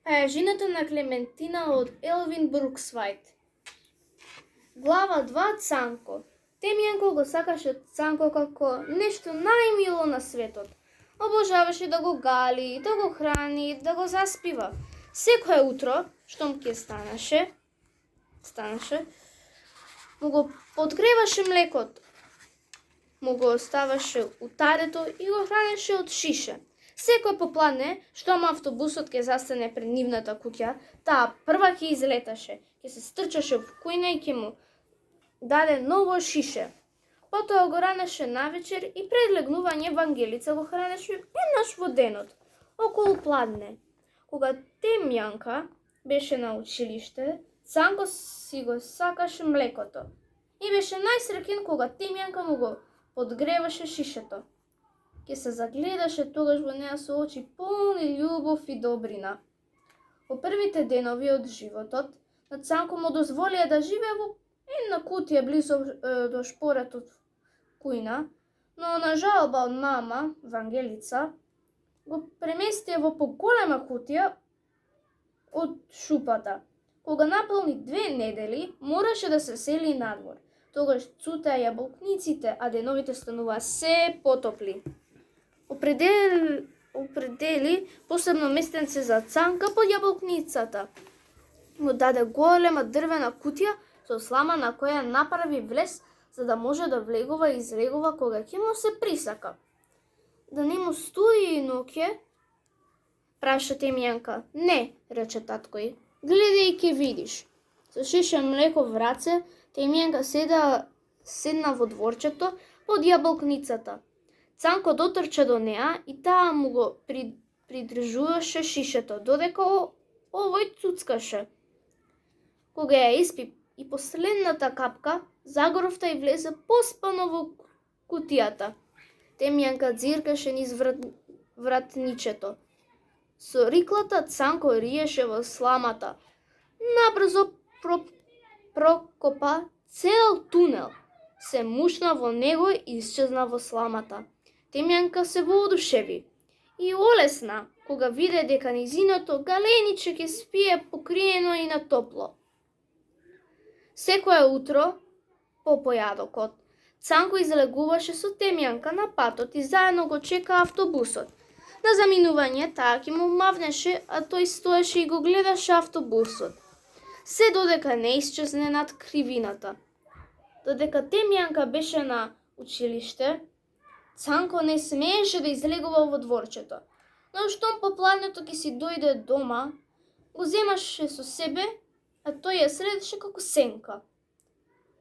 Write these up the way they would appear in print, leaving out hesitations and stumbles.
Жената на Клементина од Елвин Бруксвајт. Глава 2. Цанко. Темјанко го сакаше Цанко како нешто најмило на светот. Обожаваше да го гали, да го храни, да го заспива. Секое утро, штом ќе станаше, му го подгреваше млекото, му го оставаше утадето и го хранеше од шише. Секој попладне, штом автобусот ќе застане пред нивната куќа, таа прва ќе излеташе, ќе се стрчаше в кујна и ќе му даде ново шише. Потоа го ранеше навечер и пред легнување Вангелица го хранеше еднаш во денот, околу пладне. Кога Темјанка беше на училиште, Цанко си го сакаше млекото и беше најсреќен кога Темјанка му го подгреваше шишето. Ке се загледаше тогаш во неа со очи полни љубов и добрина. Во првите денови од животот на Цанко му дозволија да живее во една кутија близо до шпоретот кујна, но на жалба од мама, Вангелица, го преместија во поголема кутија од шупата. Кога наполни 2 недели, мораше да се сели надвор. Тогаш цутеа јаболкниците, а деновите стануваа се потопли. Определи посебно местенце за Цанка под јаболкницата. Му даде голема дрвена кутија со слама на која направи влез, за да може да влегува и излегува кога ќе му се присака. Да не му стуи ноќе? Праша Темјанка. Не, рече таткој. Гледај ќе видиш. Со шише млеко в раце, Темјанка седна во дворчето под јаболкницата. Цанко дотрча до неа и таа му го придржуваше шишето, додека овој цуцкаше. Кога ја испи и последната капка, загоровта и влезе поспано во кутијата. Темјанка дзиркаше низ вратничето. Со риклата Цанко риеше во сламата. Набрзо прокопа цел тунел. Се мушна во него и исчезна во сламата. Темјанка се воодушеви и олесна кога виде дека низиното галениче ќе спие покриено и на топло. Секое утро, по појадокот, Цанко излегуваше со Темјанка на патот и заедно го чека автобусот. На заминување таа ќе му мавнеше, а тој стоеше и го гледаше автобусот. Се додека не исчезне над кривината. Додека Темјанка беше на училиште, Цанко не смееше да излегува во дворчето. Но штом попладнето ќе си дојде дома, го земаше со себе, а тој ја следеше како сенка.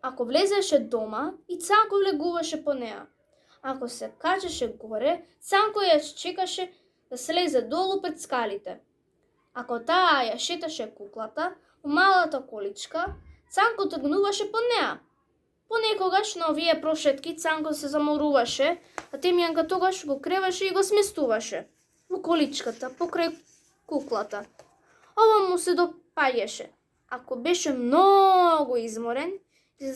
Ако влезеше дома, и Цанко влегуваше по неа. Ако се качеше горе, Цанко ја чекаше да слезе долу пред скалите. Ако таа ја шеташе куклата, во малата количка, Цанко тргнуваше по неа. Понекогаш на овие прошетки Цанко се заморуваше, а Темјанка тогаш го креваше и го сместуваше во количката покрај куклата. Ова му се допаѓаше. Ако беше многу изморен, ги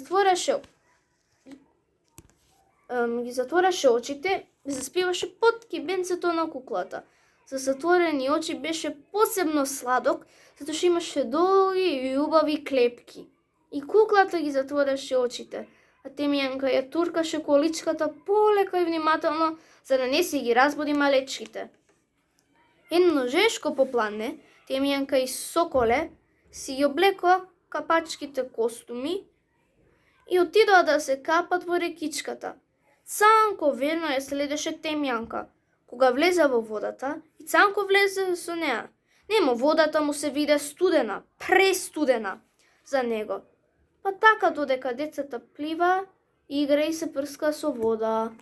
затвораше очите и заспиваше под кибенцето на куклата. За затворени очи беше посебно сладок, затоа што имаше долги и убави клепки. И куклата ги затвореше очите, а Темјанка ја туркаше количката полека и внимателно, за да не си ги разбуди малечките. Едно жешко попладне, Темјанка и Соколе си ги облекоа капачките костуми и отидоа да се капат во рекичката. Цанко верно ја следеше Темјанка. Кога влезе во водата, и Цанко влезе со неа. Нему водата му се виде студена, престудена за него. Па така додека децата плива, игра и се прска со вода.